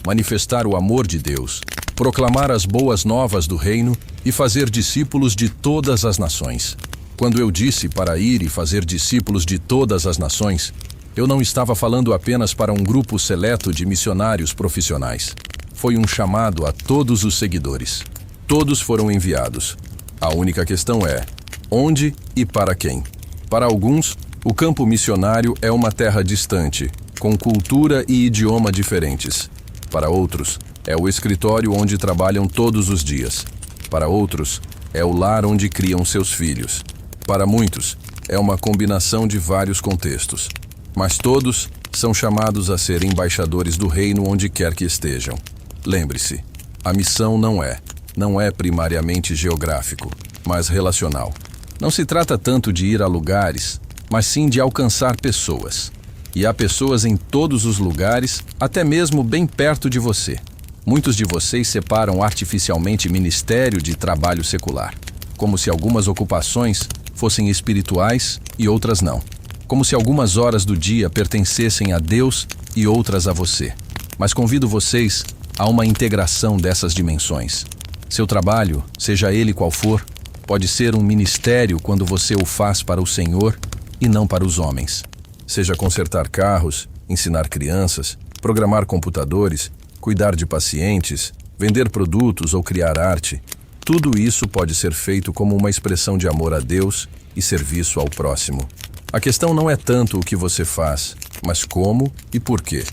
manifestar o amor de Deus, proclamar as boas novas do reino e fazer discípulos de todas as nações. Quando eu disse para ir e fazer discípulos de todas as nações, eu não estava falando apenas para um grupo seleto de missionários profissionais. Foi um chamado a todos os seguidores. Todos foram enviados. A única questão é: onde e para quem? Para alguns, o campo missionário é uma terra distante, com cultura e idioma diferentes. Para outros, é o escritório onde trabalham todos os dias. Para outros, é o lar onde criam seus filhos. Para muitos, é uma combinação de vários contextos. Mas todos são chamados a ser embaixadores do reino onde quer que estejam. Lembre-se, a missão não é primariamente geográfico, mas relacional. Não se trata tanto de ir a lugares, mas sim de alcançar pessoas. E há pessoas em todos os lugares, até mesmo bem perto de você. Muitos de vocês separam artificialmente ministério de trabalho secular, como se algumas ocupações fossem espirituais e outras não. Como se algumas horas do dia pertencessem a Deus e outras a você. Mas convido vocês a uma integração dessas dimensões. Seu trabalho, seja ele qual for, pode ser um ministério quando você o faz para o Senhor e não para os homens. Seja consertar carros, ensinar crianças, programar computadores, cuidar de pacientes, vender produtos ou criar arte. Tudo isso pode ser feito como uma expressão de amor a Deus e serviço ao próximo. A questão não é tanto o que você faz, mas como e por quê.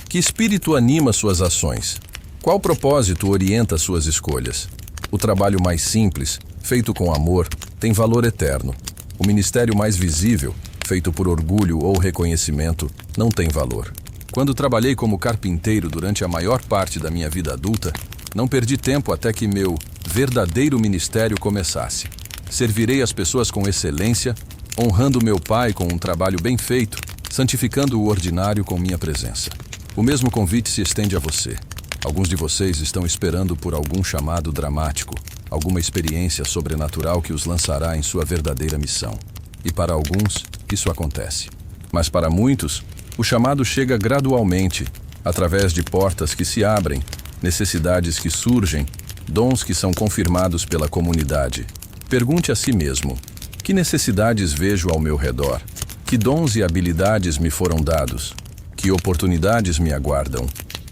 Que espírito anima suas ações? Qual propósito orienta suas escolhas? O trabalho mais simples, feito com amor, tem valor eterno. O ministério mais visível, feito por orgulho ou reconhecimento, não tem valor. Quando trabalhei como carpinteiro durante a maior parte da minha vida adulta, não perdi tempo até que meu verdadeiro ministério começasse. Servirei as pessoas com excelência, honrando meu Pai com um trabalho bem feito, santificando o ordinário com minha presença. O mesmo convite se estende a você. Alguns de vocês estão esperando por algum chamado dramático, alguma experiência sobrenatural que os lançará em sua verdadeira missão. E para alguns, isso acontece. Mas para muitos, o chamado chega gradualmente, através de portas que se abrem, necessidades que surgem, dons que são confirmados pela comunidade. Pergunte a si mesmo: que necessidades vejo ao meu redor? Que dons e habilidades me foram dados? Que oportunidades me aguardam?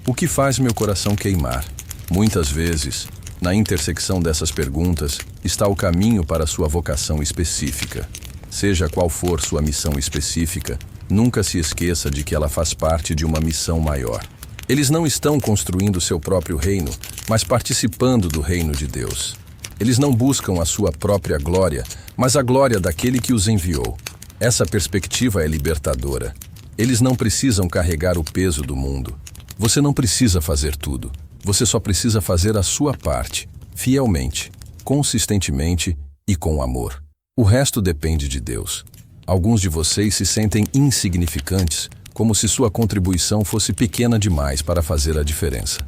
O que faz meu coração queimar? Muitas vezes, na intersecção dessas perguntas, está o caminho para sua vocação específica. Seja qual for sua missão específica, nunca se esqueça de que ela faz parte de uma missão maior. Eles não estão construindo seu próprio reino, mas participando do reino de Deus. Eles não buscam a sua própria glória, mas a glória daquele que os enviou. Essa perspectiva é libertadora. Eles não precisam carregar o peso do mundo. Você não precisa fazer tudo. Você só precisa fazer a sua parte, fielmente, consistentemente e com amor. O resto depende de Deus. Alguns de vocês se sentem insignificantes, como se sua contribuição fosse pequena demais para fazer a diferença.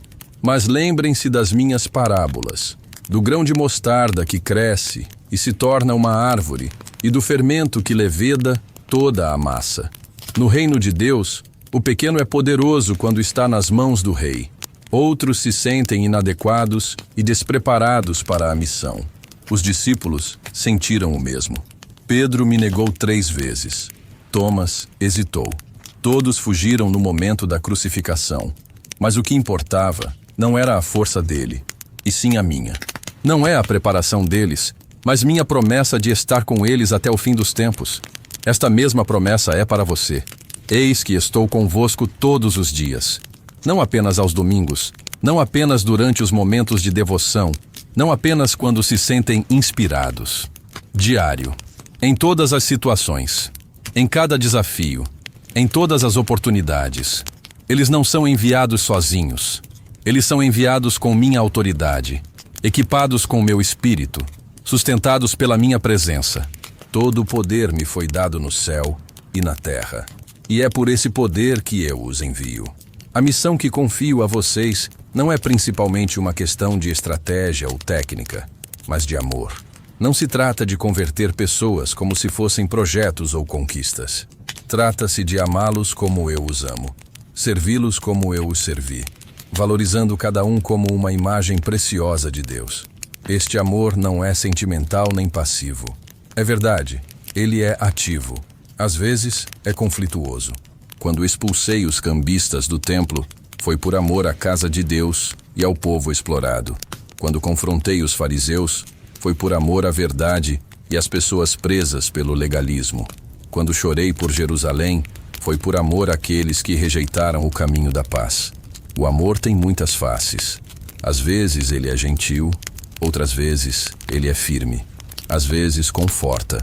Mas lembrem-se das minhas parábolas, do grão de mostarda que cresce e se torna uma árvore, e do fermento que leveda toda a massa. No reino de Deus, o pequeno é poderoso quando está nas mãos do rei. Outros se sentem inadequados e despreparados para a missão. Os discípulos sentiram o mesmo. Pedro me negou 3 vezes. Thomas hesitou. Todos fugiram no momento da crucificação. Mas o que importava não era a força dele, e sim a minha. Não é a preparação deles, mas minha promessa de estar com eles até o fim dos tempos. Esta mesma promessa é para você. Eis que estou convosco todos os dias. Não apenas aos domingos, não apenas durante os momentos de devoção, não apenas quando se sentem inspirados. Diário. Em todas as situações. Em cada desafio. Em todas as oportunidades. Eles não são enviados sozinhos. Eles são enviados com minha autoridade, equipados com meu espírito, sustentados pela minha presença. Todo o poder me foi dado no céu e na terra. E é por esse poder que eu os envio. A missão que confio a vocês não é principalmente uma questão de estratégia ou técnica, mas de amor. Não se trata de converter pessoas como se fossem projetos ou conquistas. Trata-se de amá-los como eu os amo, servi-los como eu os servi, valorizando cada um como uma imagem preciosa de Deus. Este amor não é sentimental nem passivo. É verdade, ele é ativo. Às vezes, é conflituoso. Quando expulsei os cambistas do templo, foi por amor à casa de Deus e ao povo explorado. Quando confrontei os fariseus, foi por amor à verdade e às pessoas presas pelo legalismo. Quando chorei por Jerusalém, foi por amor àqueles que rejeitaram o caminho da paz. O amor tem muitas faces. Às vezes ele é gentil, outras vezes ele é firme. Às vezes conforta,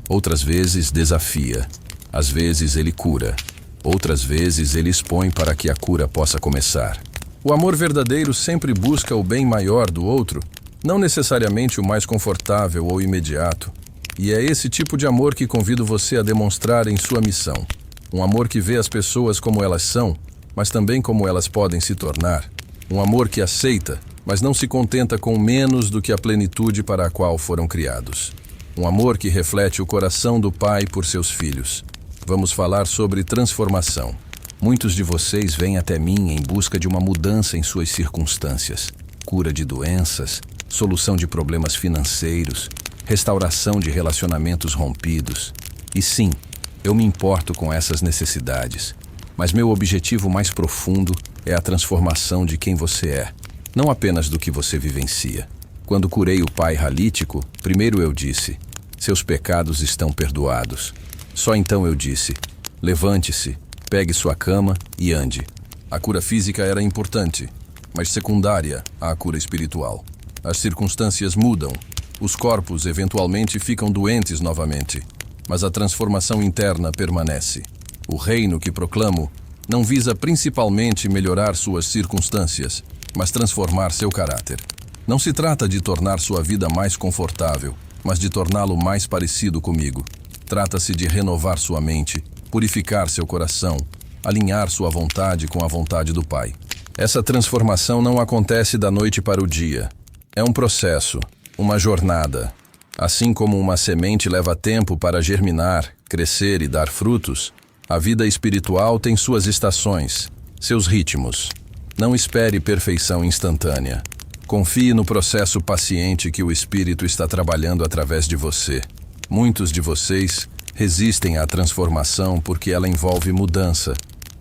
outras vezes desafia. Às vezes ele cura, outras vezes ele expõe para que a cura possa começar. O amor verdadeiro sempre busca o bem maior do outro, não necessariamente o mais confortável ou imediato. E é esse tipo de amor que convido você a demonstrar em sua missão. Um amor que vê as pessoas como elas são, mas também como elas podem se tornar. Um amor que aceita, mas não se contenta com menos do que a plenitude para a qual foram criados. Um amor que reflete o coração do Pai por seus filhos. Vamos falar sobre transformação. Muitos de vocês vêm até mim em busca de uma mudança em suas circunstâncias. Cura de doenças, solução de problemas financeiros, restauração de relacionamentos rompidos. E sim, eu me importo com essas necessidades. Mas meu objetivo mais profundo é a transformação de quem você é, não apenas do que você vivencia. Quando curei o pai ralítico, primeiro eu disse: seus pecados estão perdoados. Só então eu disse: levante-se, pegue sua cama e ande. A cura física era importante, mas secundária à cura espiritual. As circunstâncias mudam. Os corpos eventualmente ficam doentes novamente, mas a transformação interna permanece. O reino que proclamo não visa principalmente melhorar suas circunstâncias, mas transformar seu caráter. Não se trata de tornar sua vida mais confortável, mas de torná-lo mais parecido comigo. Trata-se de renovar sua mente, purificar seu coração, alinhar sua vontade com a vontade do Pai. Essa transformação não acontece da noite para o dia. É um processo, uma jornada. Assim como uma semente leva tempo para germinar, crescer e dar frutos, a vida espiritual tem suas estações, seus ritmos. Não espere perfeição instantânea. Confie no processo paciente que o Espírito está trabalhando através de você. Muitos de vocês resistem à transformação porque ela envolve mudança,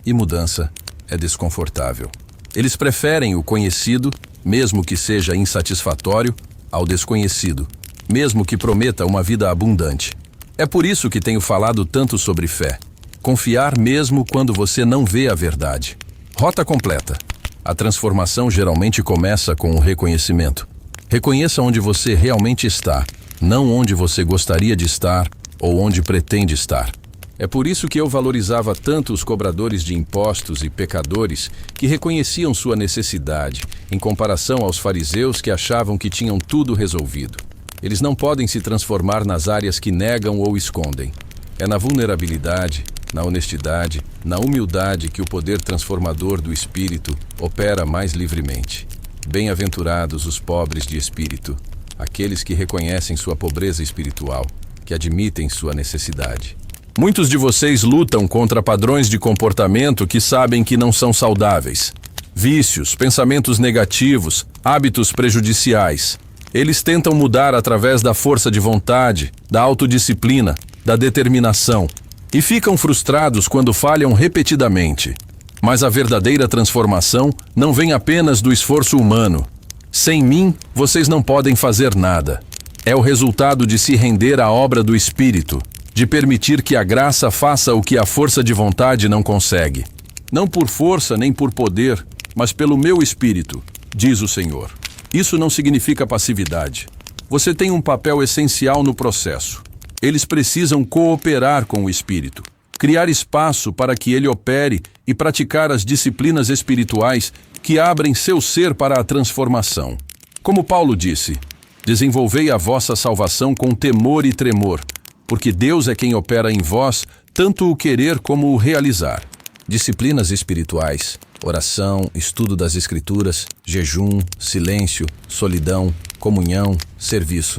e mudança é desconfortável. Eles preferem o conhecido, mesmo que seja insatisfatório, ao desconhecido, mesmo que prometa uma vida abundante. É por isso que tenho falado tanto sobre fé. Confiar mesmo quando você não vê a verdade. Rota completa. A transformação geralmente começa com o reconhecimento. Reconheça onde você realmente está, não onde você gostaria de estar ou onde pretende estar. É por isso que eu valorizava tanto os cobradores de impostos e pecadores que reconheciam sua necessidade, em comparação aos fariseus que achavam que tinham tudo resolvido. Eles não podem se transformar nas áreas que negam ou escondem. É na vulnerabilidade, na honestidade, na humildade que o poder transformador do Espírito opera mais livremente. Bem-aventurados os pobres de espírito, aqueles que reconhecem sua pobreza espiritual, que admitem sua necessidade. Muitos de vocês lutam contra padrões de comportamento que sabem que não são saudáveis. Vícios, pensamentos negativos, hábitos prejudiciais. Eles tentam mudar através da força de vontade, da autodisciplina, da determinação. E ficam frustrados quando falham repetidamente. Mas a verdadeira transformação não vem apenas do esforço humano. Sem mim, vocês não podem fazer nada. É o resultado de se render à obra do Espírito, de permitir que a graça faça o que a força de vontade não consegue. Não por força nem por poder, mas pelo meu Espírito, diz o Senhor. Isso não significa passividade. Você tem um papel essencial no processo. Eles precisam cooperar com o Espírito, criar espaço para que ele opere e praticar as disciplinas espirituais que abrem seu ser para a transformação. Como Paulo disse, desenvolvei a vossa salvação com temor e tremor, porque Deus é quem opera em vós tanto o querer como o realizar. Disciplinas espirituais, oração, estudo das Escrituras, jejum, silêncio, solidão, comunhão, serviço,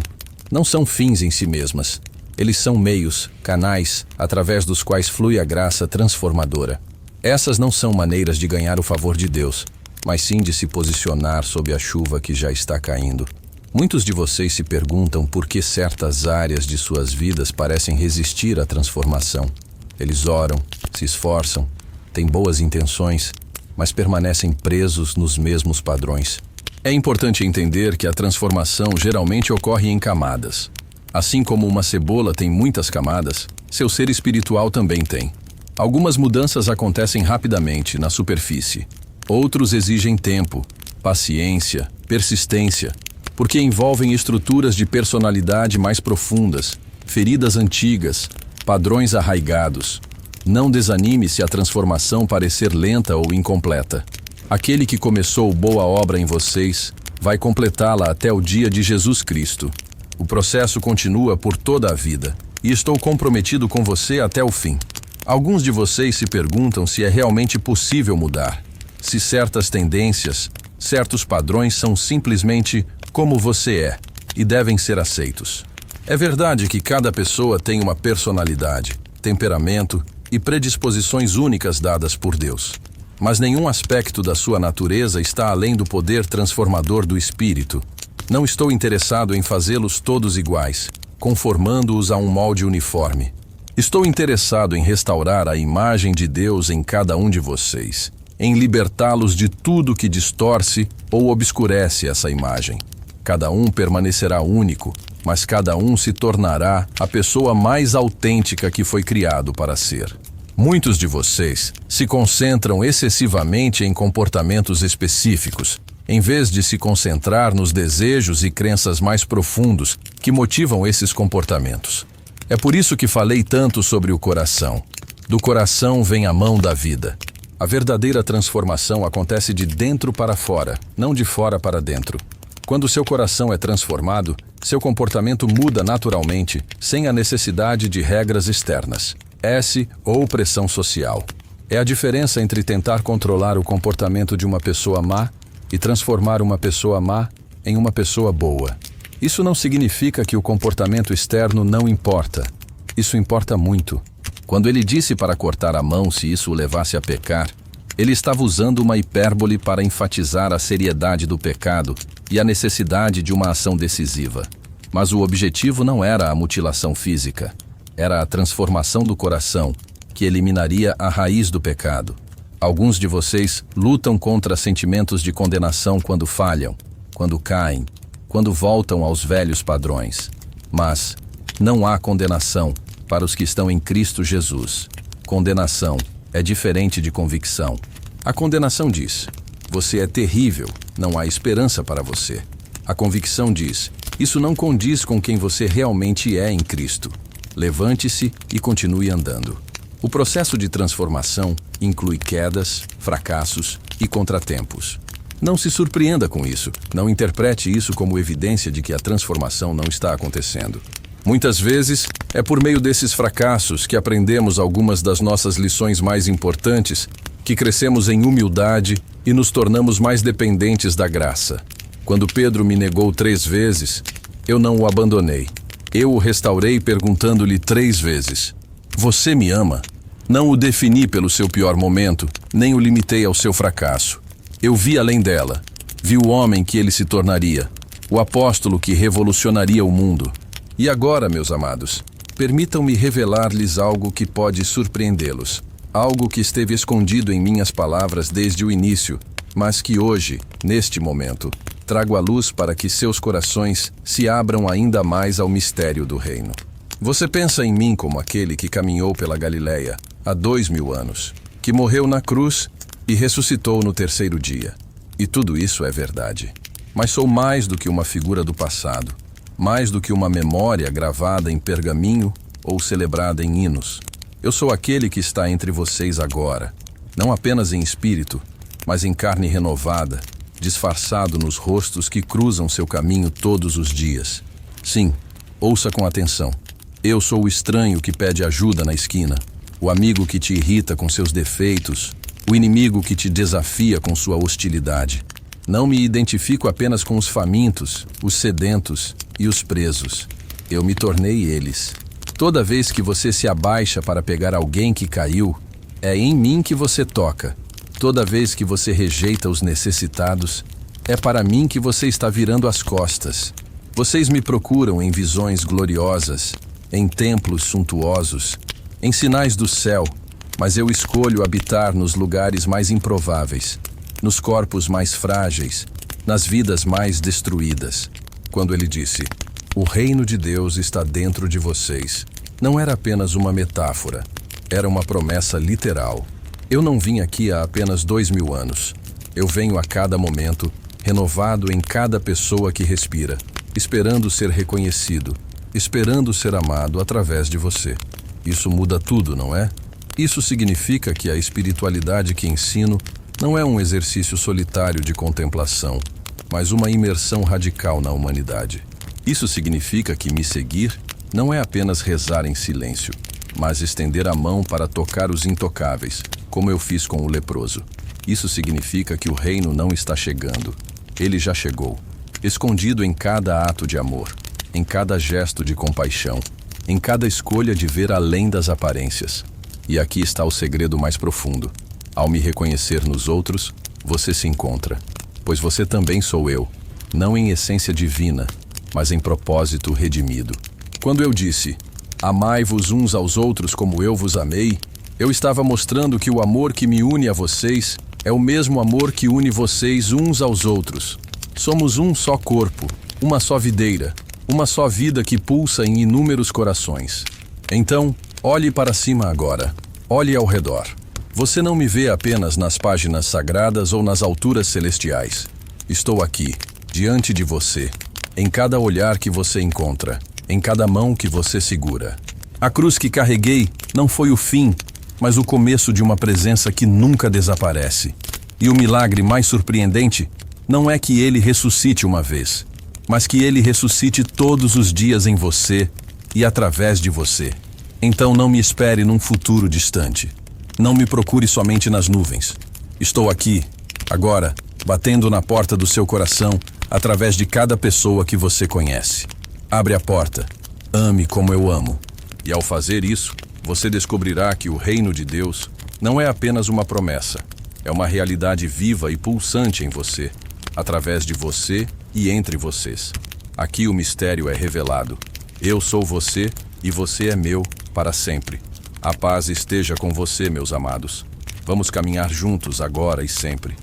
não são fins em si mesmas. Eles são meios, canais, através dos quais flui a graça transformadora. Essas não são maneiras de ganhar o favor de Deus, mas sim de se posicionar sob a chuva que já está caindo. Muitos de vocês se perguntam por que certas áreas de suas vidas parecem resistir à transformação. Eles oram, se esforçam, têm boas intenções, mas permanecem presos nos mesmos padrões. É importante entender que a transformação geralmente ocorre em camadas. Assim como uma cebola tem muitas camadas, seu ser espiritual também tem. Algumas mudanças acontecem rapidamente, na superfície. Outros exigem tempo, paciência, persistência, porque envolvem estruturas de personalidade mais profundas, feridas antigas, padrões arraigados. Não desanime se a transformação parecer lenta ou incompleta. Aquele que começou boa obra em vocês vai completá-la até o dia de Jesus Cristo. O processo continua por toda a vida, e estou comprometido com você até o fim. Alguns de vocês se perguntam se é realmente possível mudar, se certas tendências, certos padrões são simplesmente como você é e devem ser aceitos. É verdade que cada pessoa tem uma personalidade, temperamento e predisposições únicas dadas por Deus. Mas nenhum aspecto da sua natureza está além do poder transformador do Espírito. Não estou interessado em fazê-los todos iguais, conformando-os a um molde uniforme. Estou interessado em restaurar a imagem de Deus em cada um de vocês, em libertá-los de tudo que distorce ou obscurece essa imagem. Cada um permanecerá único, mas cada um se tornará a pessoa mais autêntica que foi criado para ser. Muitos de vocês se concentram excessivamente em comportamentos específicos, em vez de se concentrar nos desejos e crenças mais profundos que motivam esses comportamentos. É por isso que falei tanto sobre o coração. Do coração vem a mão da vida. A verdadeira transformação acontece de dentro para fora, não de fora para dentro. Quando seu coração é transformado, seu comportamento muda naturalmente, sem a necessidade de regras externas, ou pressão social. É a diferença entre tentar controlar o comportamento de uma pessoa má e transformar uma pessoa má em uma pessoa boa. Isso não significa que o comportamento externo não importa. Isso importa muito. Quando ele disse para cortar a mão se isso o levasse a pecar, ele estava usando uma hipérbole para enfatizar a seriedade do pecado e a necessidade de uma ação decisiva. Mas o objetivo não era a mutilação física, era a transformação do coração, que eliminaria a raiz do pecado. Alguns de vocês lutam contra sentimentos de condenação quando falham, quando caem, quando voltam aos velhos padrões. Mas não há condenação para os que estão em Cristo Jesus. Condenação é diferente de convicção. A condenação diz: você é terrível, não há esperança para você. A convicção diz: isso não condiz com quem você realmente é em Cristo. Levante-se e continue andando. O processo de transformação inclui quedas, fracassos e contratempos. Não se surpreenda com isso. Não interprete isso como evidência de que a transformação não está acontecendo. Muitas vezes, é por meio desses fracassos que aprendemos algumas das nossas lições mais importantes, que crescemos em humildade e nos tornamos mais dependentes da graça. Quando Pedro me negou 3 vezes, eu não o abandonei. Eu o restaurei perguntando-lhe 3 vezes: você me ama? Não o defini pelo seu pior momento, nem o limitei ao seu fracasso. Eu vi além dela. Vi o homem que ele se tornaria, o apóstolo que revolucionaria o mundo. E agora, meus amados, permitam-me revelar-lhes algo que pode surpreendê-los. Algo que esteve escondido em minhas palavras desde o início, mas que hoje, neste momento, trago à luz para que seus corações se abram ainda mais ao mistério do reino. Você pensa em mim como aquele que caminhou pela Galileia há 2000 anos, que morreu na cruz e ressuscitou no 3º dia. E tudo isso é verdade. Mas sou mais do que uma figura do passado, mais do que uma memória gravada em pergaminho ou celebrada em hinos. Eu sou aquele que está entre vocês agora, não apenas em espírito, mas em carne renovada, disfarçado nos rostos que cruzam seu caminho todos os dias. Sim, ouça com atenção. Eu sou o estranho que pede ajuda na esquina, o amigo que te irrita com seus defeitos, o inimigo que te desafia com sua hostilidade. Não me identifico apenas com os famintos, os sedentos e os presos. Eu me tornei eles. Toda vez que você se abaixa para pegar alguém que caiu, é em mim que você toca. Toda vez que você rejeita os necessitados, é para mim que você está virando as costas. Vocês me procuram em visões gloriosas, em templos suntuosos, em sinais do céu, mas eu escolho habitar nos lugares mais improváveis, nos corpos mais frágeis, nas vidas mais destruídas. Quando ele disse: o reino de Deus está dentro de vocês, não era apenas uma metáfora, era uma promessa literal. Eu não vim aqui há apenas 2000 anos. Eu venho a cada momento, renovado em cada pessoa que respira, esperando ser reconhecido, esperando ser amado através de você. Isso muda tudo, não é? Isso significa que a espiritualidade que ensino não é um exercício solitário de contemplação, mas uma imersão radical na humanidade. Isso significa que me seguir não é apenas rezar em silêncio, mas estender a mão para tocar os intocáveis, como eu fiz com o leproso. Isso significa que o reino não está chegando. Ele já chegou, escondido em cada ato de amor, em cada gesto de compaixão, em cada escolha de ver além das aparências. E aqui está o segredo mais profundo. Ao me reconhecer nos outros, você se encontra, pois você também sou eu, não em essência divina, mas em propósito redimido. Quando eu disse: Amai-vos uns aos outros como eu vos amei, eu estava mostrando que o amor que me une a vocês é o mesmo amor que une vocês uns aos outros. Somos um só corpo, uma só videira, uma só vida que pulsa em inúmeros corações. Então, olhe para cima agora. Olhe ao redor. Você não me vê apenas nas páginas sagradas ou nas alturas celestiais. Estou aqui, diante de você, em cada olhar que você encontra, em cada mão que você segura. A cruz que carreguei não foi o fim, mas o começo de uma presença que nunca desaparece. E o milagre mais surpreendente não é que ele ressuscite uma vez, mas que ele ressuscite todos os dias em você e através de você. Então não me espere num futuro distante. Não me procure somente nas nuvens. Estou aqui, agora, batendo na porta do seu coração através de cada pessoa que você conhece. Abre a porta. Ame como eu amo. E ao fazer isso, você descobrirá que o reino de Deus não é apenas uma promessa. É uma realidade viva e pulsante em você, através de você e entre vocês. Aqui o mistério é revelado. Eu sou você e você é meu para sempre. A paz esteja com você, meus amados. Vamos caminhar juntos agora e sempre.